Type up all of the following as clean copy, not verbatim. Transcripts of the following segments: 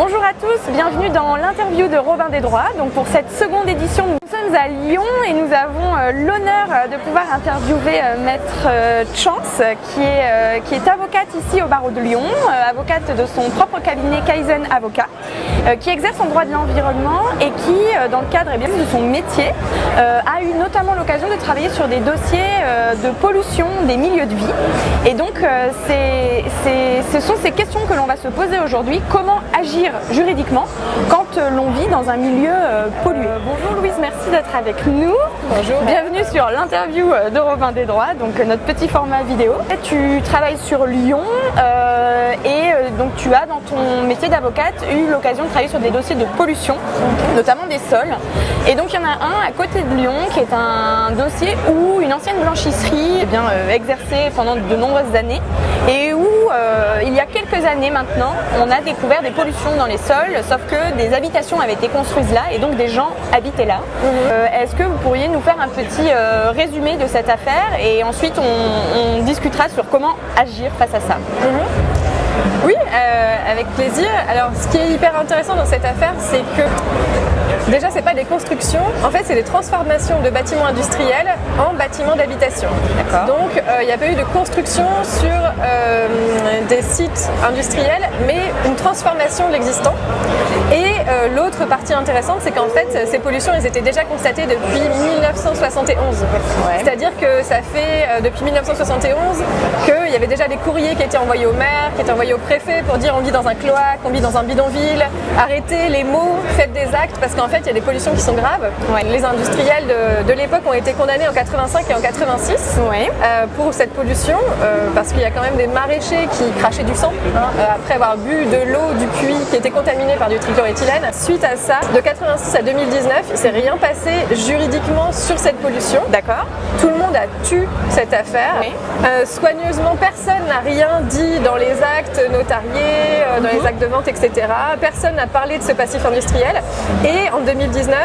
Bonjour à tous, bienvenue dans l'interview de Robin des Droits. Donc pour cette seconde édition, nous sommes à Lyon et nous avons l'honneur de pouvoir interviewer Maître Chance qui est avocate ici au barreau de Lyon, avocate de son propre cabinet Kaizen Avocat, qui exerce en droit de l'environnement et qui, dans le cadre de son métier, a eu notamment l'occasion de travailler sur des dossiers de pollution des milieux de vie. Et donc ce sont ces questions que l'on va se poser aujourd'hui. Comment agir juridiquement quand l'on vit dans un milieu pollué? Bonjour Louise, merci d'être avec nous. Bonjour. Bienvenue sur l'interview de Robin des Droits, donc notre petit format vidéo. Tu travailles sur Lyon donc tu as dans ton métier d'avocate eu l'occasion de travailler sur des dossiers de pollution, notamment des sols. Et donc il y en a un à côté de Lyon qui est un dossier où une ancienne blanchisserie exerçait pendant de nombreuses années et où il y a quelques années maintenant on a découvert des pollutions dans les sols, sauf que des habitations avaient été construites là et donc des gens habitaient là. Est-ce que vous pourriez nous faire un petit résumé de cette affaire et ensuite on discutera sur comment agir face à ça? Oui, avec plaisir. Alors, ce qui est hyper intéressant dans cette affaire, c'est que déjà, c'est pas des constructions. En fait, c'est des transformations de bâtiments industriels en bâtiments d'habitation. Donc, il n'y a pas eu de construction sur des sites industriels, mais une transformation de l'existant. Et l'autre partie intéressante, c'est qu'en fait, ces pollutions, elles étaient déjà constatées depuis 1971. C'est-à-dire que ça fait depuis 1971 qu'il y avait déjà des courriers qui étaient envoyés au maire, qui étaient envoyés au préfet pour dire on vit dans un cloaque, on vit dans un bidonville, arrêtez les mots, faites des actes, parce qu'en fait il y a des pollutions qui sont graves. Les industriels de l'époque ont été condamnés en 85 et en 86 pour cette pollution, parce qu'il y a quand même des maraîchers qui crachaient du sang après avoir bu de l'eau du puits qui était contaminée par du trichloroéthylène. Suite à ça, de 86 à 2019, il ne s'est rien passé juridiquement sur cette pollution. D'accord. Tout le monde a tué cette affaire. Soigneusement, personne n'a rien dit dans les actes notariés, dans les actes de vente, etc. Personne n'a parlé de ce passif industriel. Et en 2019,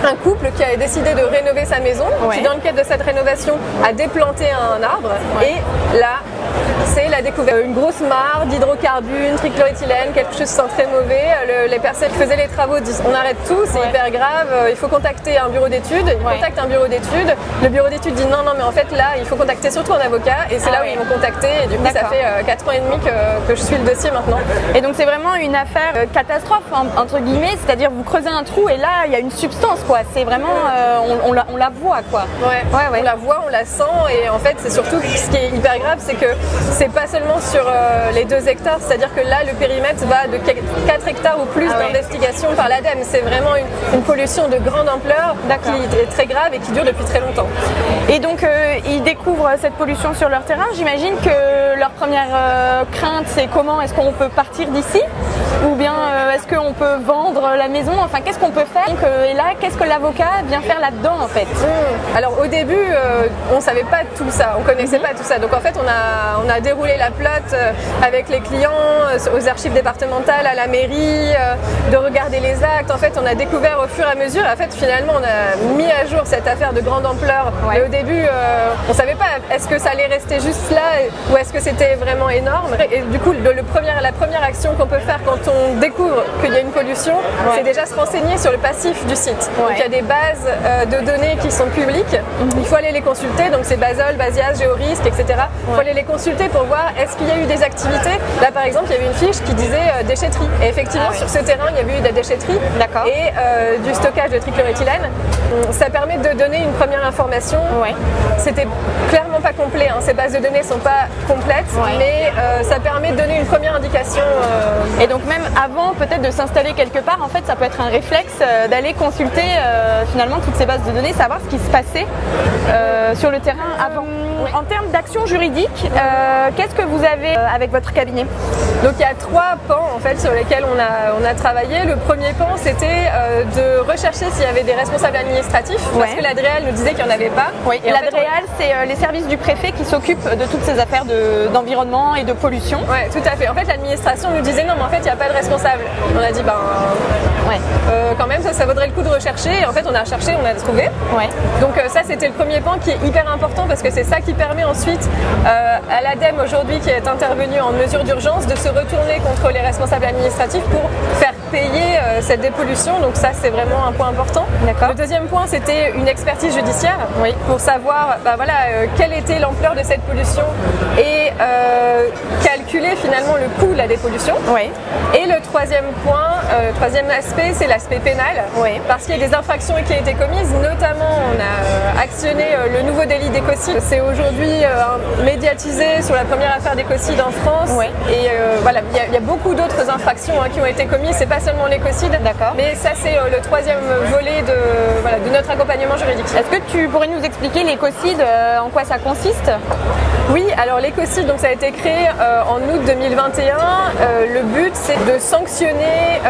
un couple qui a décidé de rénover sa maison, qui dans le cadre de cette rénovation a déplanté un arbre. Et là, c'est la découverte. Une grosse mare d'hydrocarbures, trichloroéthylène, quelque chose qui sent très mauvais. Les personnes qui faisaient les travaux disent on arrête tout, c'est hyper grave, il faut contacter un bureau d'études. Ils contactent un bureau d'études. Le bureau d'études dit non, mais en fait là, il faut contacter surtout un avocat. Et c'est là où ils m'ont contacté. Et du coup, ça fait 4 ans et demi que je suis le dossier maintenant. Et donc c'est vraiment une affaire catastrophe entre guillemets, c'est-à-dire vous creusez un trou et là il y a une substance quoi. C'est vraiment on la voit quoi. On la voit, on la sent et en fait c'est surtout ce qui est hyper grave, c'est que c'est pas seulement sur les 2 hectares, c'est-à-dire que là le périmètre va de 4 hectares ou plus d'investigation par l'ADEME. C'est vraiment une pollution de grande ampleur qui est très grave et qui dure depuis très longtemps. Et donc ils découvrent cette pollution sur leur terrain. J'imagine que leur première crainte c'est comment est-ce qu'on peut partir d'ici ou bien est-ce qu'on peut vendre la maison, enfin qu'est-ce qu'on peut faire donc, et là qu'est-ce que l'avocat vient faire là-dedans en fait? Alors au début on savait pas tout ça, on connaissait pas tout ça, donc en fait on a déroulé la plotte avec les clients aux archives départementales, à la mairie, de regarder les actes. En fait on a découvert au fur et à mesure, en fait finalement on a mis à jour cette affaire de grande ampleur. Mais au début on savait pas est-ce que ça allait rester juste là ou est-ce que c'était vraiment énorme. Et du coup la première action qu'on peut faire quand on découvre qu'il y a une pollution, c'est déjà se renseigner sur le passif du site. Donc il y a des bases de données qui sont publiques, il faut aller les consulter, donc c'est Basol, Basias, Géorisque, etc. Il faut aller les consulter pour voir est-ce qu'il y a eu des activités. Là par exemple il y avait une fiche qui disait déchetterie et effectivement sur ce terrain il y avait eu de la déchetterie et du stockage de trichloroéthylène. Ça permet de donner une première information. C'était clairement pas complet, ces bases de données sont pas complètes, mais ça permet de donner une première indication. Et donc même avant peut-être de s'installer quelque part, en fait ça peut être un réflexe d'aller consulter finalement toutes ces bases de données, savoir ce qui se passait sur le terrain avant. En termes d'action juridique, qu'est-ce que vous avez avec votre cabinet? Donc il y a 3 pans en fait sur lesquels on a travaillé. Le premier pan c'était de rechercher s'il y avait des responsables administratifs parce que l'ADREAL nous disait qu'il n'y en avait pas. Et l'ADREAL c'est les services du préfets qui s'occupent de toutes ces affaires d'environnement et de pollution. Ouais, tout à fait. En fait, l'administration nous disait non, mais en fait, il n'y a pas de responsable. On a dit, quand même, ça vaudrait le coup de rechercher. Et en fait, on a recherché, on a trouvé. Ouais. Donc ça, c'était le premier point qui est hyper important parce que c'est ça qui permet ensuite à l'ADEME aujourd'hui, qui est intervenu en mesure d'urgence, de se retourner contre les responsables administratifs pour faire payer cette dépollution. Donc ça, c'est vraiment un point important. Le deuxième point, c'était une expertise judiciaire pour savoir quelle était l'ampleur de cette pollution et calculer finalement le coût de la dépollution. Et le troisième point, troisième aspect, c'est l'aspect pénal. Parce qu'il y a des infractions qui ont été commises, notamment on a actionné le nouveau délit d'écocide. C'est aujourd'hui médiatisé sur la première affaire d'écocide en France. Et il y a beaucoup d'autres infractions qui ont été commises, c'est pas seulement l'écocide. Mais ça, c'est le troisième volet de notre accompagnement juridique. Est-ce que tu pourrais nous expliquer l'écocide, en quoi ça consiste? Oui, alors l'écocide, donc ça a été créé en août 2021. Le but, c'est de sanctionner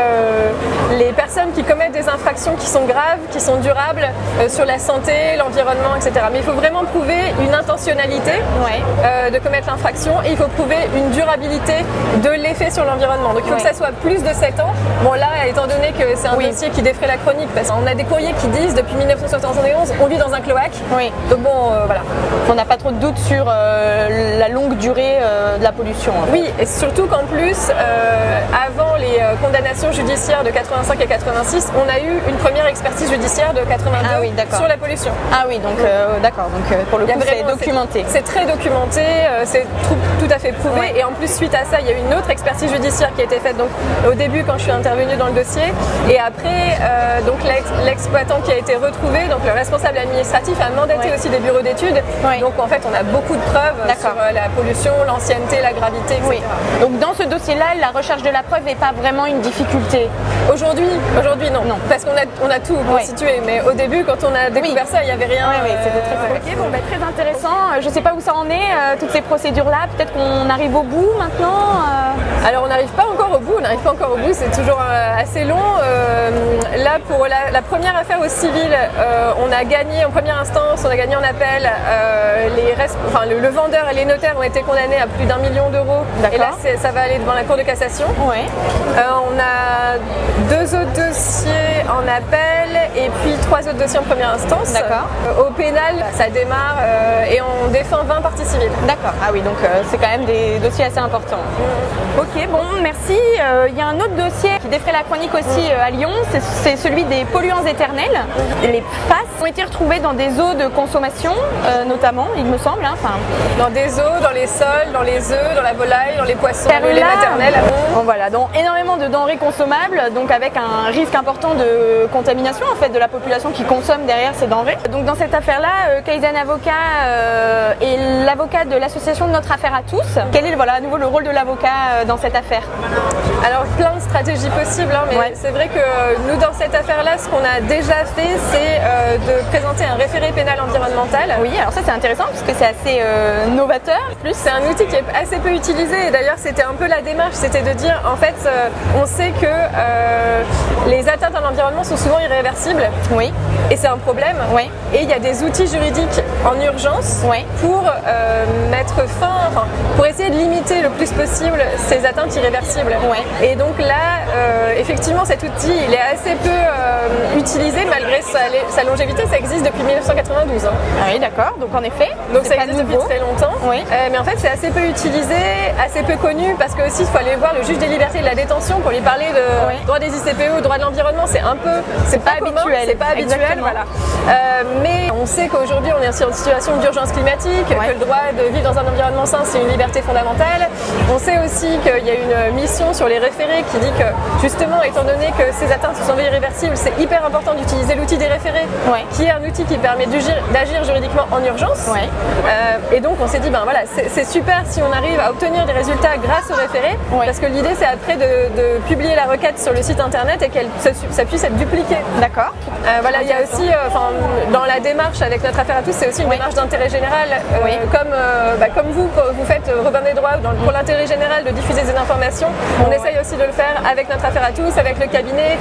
les personnes qui commettent des infractions qui sont graves, qui sont durables sur la santé, l'environnement, etc. Mais il faut vraiment prouver une intentionnalité de commettre l'infraction et il faut prouver une durabilité de l'effet sur l'environnement. Donc il faut que ça soit plus de 7 ans. Bon là, étant donné que c'est un dossier qui défraie la chronique, parce qu'on a des courriers qui disent depuis 1971, on vit dans un cloaque. Donc bon, voilà. On n'a pas trop de doute sur la longue durée de la pollution. Oui, et surtout qu'en plus, avant les condamnations judiciaires de 85 et 86, on a eu une première expertise judiciaire de 82 sur la pollution. Ah oui, donc d'accord. Donc pour le coup, c'est documenté. C'est très documenté, c'est tout à fait prouvé. Et en plus, suite à ça, il y a eu une autre expertise judiciaire qui a été faite donc, au début quand je suis intervenue dans le dossier. Et après, donc l'exploitant qui a été retrouvé, donc le responsable administratif a mandaté aussi des bureaux d'études. Donc en fait, on a beaucoup de preuves sur la pollution, l'ancienneté, la gravité, etc. Donc dans ce dossier-là, la recherche de la preuve n'est pas vraiment une difficulté. Aujourd'hui non. Parce qu'on a tout constitué. Mais au début, quand on a découvert ça, il n'y avait rien. C'était très compliqué. Très intéressant. Je ne sais pas où ça en est, toutes ces procédures-là. Peut-être qu'on arrive au bout maintenant. Alors on n'arrive pas encore au bout. C'est toujours assez long. Là, pour la première affaire au civil, on a gagné en première instance, on a gagné en appel. Le vendeur et les notaires ont été condamnés à plus d'1 million d'euros. Et là, ça va aller devant la Cour de cassation. On a 2 autres dossiers en appel et puis 3 autres dossiers en première instance. Au pénal, ça démarre et on défend 20 parties civiles. Ah oui, donc c'est quand même des dossiers assez importants. Ok, bon, merci. Il y a un autre dossier qui défraie la chronique aussi à Lyon, c'est celui des polluants éternels. Les PFAS ont été retrouvés dans des eaux de consommation, notamment, il me semble. Dans des eaux, dans les sols, dans les œufs, dans la volaille, dans les poissons, le lait maternel. Bon, voilà, donc énormément de denrées consommables, donc avec un risque important de contamination en fait de la population qui consomme derrière ces denrées. Donc dans cette affaire-là, Kaizen Avocat est l'avocat de l'association Notre Affaire à tous. Quel est à nouveau le rôle de l'avocat dans cette affaire? Alors plein de stratégies possibles, mais c'est vrai que nous dans cette affaire-là, ce qu'on a déjà fait, c'est de présenter un référé pénal environnemental. Oui, alors ça c'est intéressant parce que c'est assez novateur. Plus c'est un outil qui est assez peu utilisé et d'ailleurs c'était un peu la démarche, c'était de dire en fait on sait que les atteintes à l'environnement sont souvent irréversibles. Et c'est un problème. Et il y a des outils juridiques en urgence pour mettre fin, pour essayer de limiter le plus possible ces atteintes irréversibles. Et donc là, effectivement, cet outil, il est assez peu utilisé malgré sa longévité. Ça existe depuis 1992. Ah oui, d'accord. Donc en effet, donc ça existe depuis très longtemps. Mais en fait, c'est assez peu utilisé, assez peu connu parce que aussi, il faut aller voir le juge des libertés et de la détention pour lui parler de droit des ICPE, droit de l'environnement. C'est pas habituel. C'est pas habituel, voilà. Mais on sait qu'aujourd'hui, on est sur une situation d'urgence climatique, que le droit de vivre dans un environnement sain, c'est une liberté fondamentale. On sait aussi qu'il y a une mission sur les référés qui dit que, justement, étant donné que ces atteintes sont irréversibles, c'est hyper important d'utiliser l'outil des référés, qui est un outil qui permet d'agir juridiquement en urgence. Et donc, on s'est dit, dit, ben voilà, c'est super si on arrive à obtenir des résultats grâce au référé, parce que l'idée c'est après de publier la requête sur le site internet et ça puisse être dupliqué. D'accord. Voilà, il y a aussi, dans la démarche avec notre affaire à tous, c'est aussi une démarche d'intérêt général, comme vous faites Robin des droits pour l'intérêt général de diffuser des informations. On essaye aussi de le faire avec notre affaire à tous, avec le cabinet,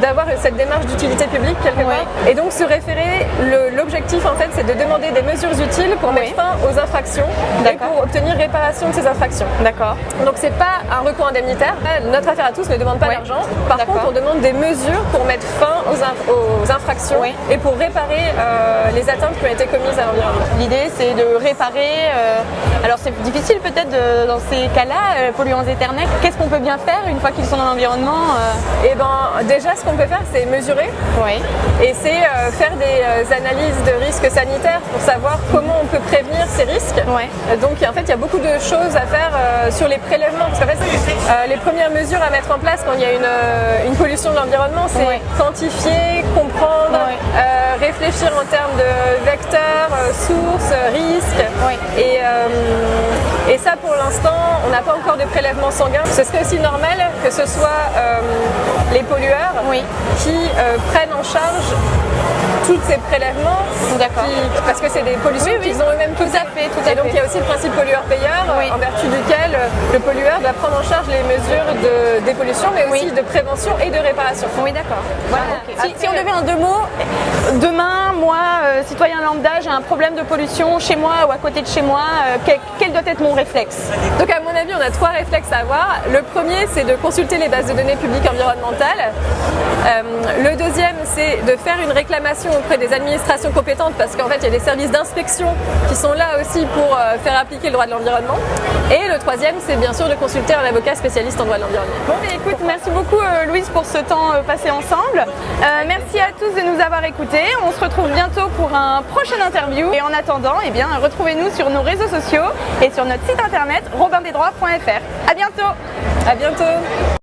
d'avoir cette démarche d'utilité publique quelque part. Et donc ce référé, l'objectif en fait, c'est de demander des mesures utiles pour mettre fin aux infractions et pour obtenir réparation de ces infractions. D'accord. Donc c'est pas un recours indemnitaire. Notre affaire à tous ne demande pas d'argent. Par contre, on demande des mesures pour mettre fin aux infractions et pour réparer les atteintes qui ont été commises à l'environnement. L'idée, c'est de réparer. Alors c'est difficile peut-être dans ces cas-là, polluants éternels. Qu'est-ce qu'on peut bien faire une fois qu'ils sont dans l'environnement Eh ben, déjà, ce qu'on peut faire, c'est mesurer. Et c'est faire des analyses de risques sanitaires pour savoir comment on peut prévenir ces risques. Donc en fait, il y a beaucoup de choses à faire sur les prélèvements. Parce qu'en fait, les premières mesures à mettre en place quand il y a une pollution de l'environnement, c'est quantifier, comprendre, réfléchir en termes de vecteurs, sources, risques. Et ça, pour l'instant, on n'a pas encore de prélèvement sanguin. Ce serait aussi normal que ce soit les pollueurs qui prennent en charge tous ces prélèvements, parce que c'est des pollutions qu'ils ont eux-mêmes causées. Et donc il y a aussi le principe pollueur-payeur, en vertu duquel le pollueur doit prendre en charge les mesures de dépollution, mais aussi de prévention et de réparation. Oui, d'accord. Voilà. Si on devait en 2 mots, demain, moi, citoyen lambda, j'ai un problème de pollution chez moi ou à côté de chez moi, quel doit être mon réflexe? Donc à mon avis, on a 3 réflexes à avoir. Le premier, c'est de consulter les bases de données publiques environnementales. Le deuxième, c'est de faire une réclamation auprès des administrations compétentes, parce qu'en fait, il y a des services d'inspection qui sont là aussi pour faire appliquer le droit de l'environnement. Et le troisième, c'est bien sûr de consulter un avocat spécialiste en droit de l'environnement. Bon, mais écoute, merci beaucoup Louise pour ce temps passé ensemble. Merci à tous de nous avoir écoutés. On se retrouve bientôt pour un prochain interview. Et en attendant, retrouvez-nous sur nos réseaux sociaux et sur notre site internet robindesdroits.fr. À bientôt. À bientôt.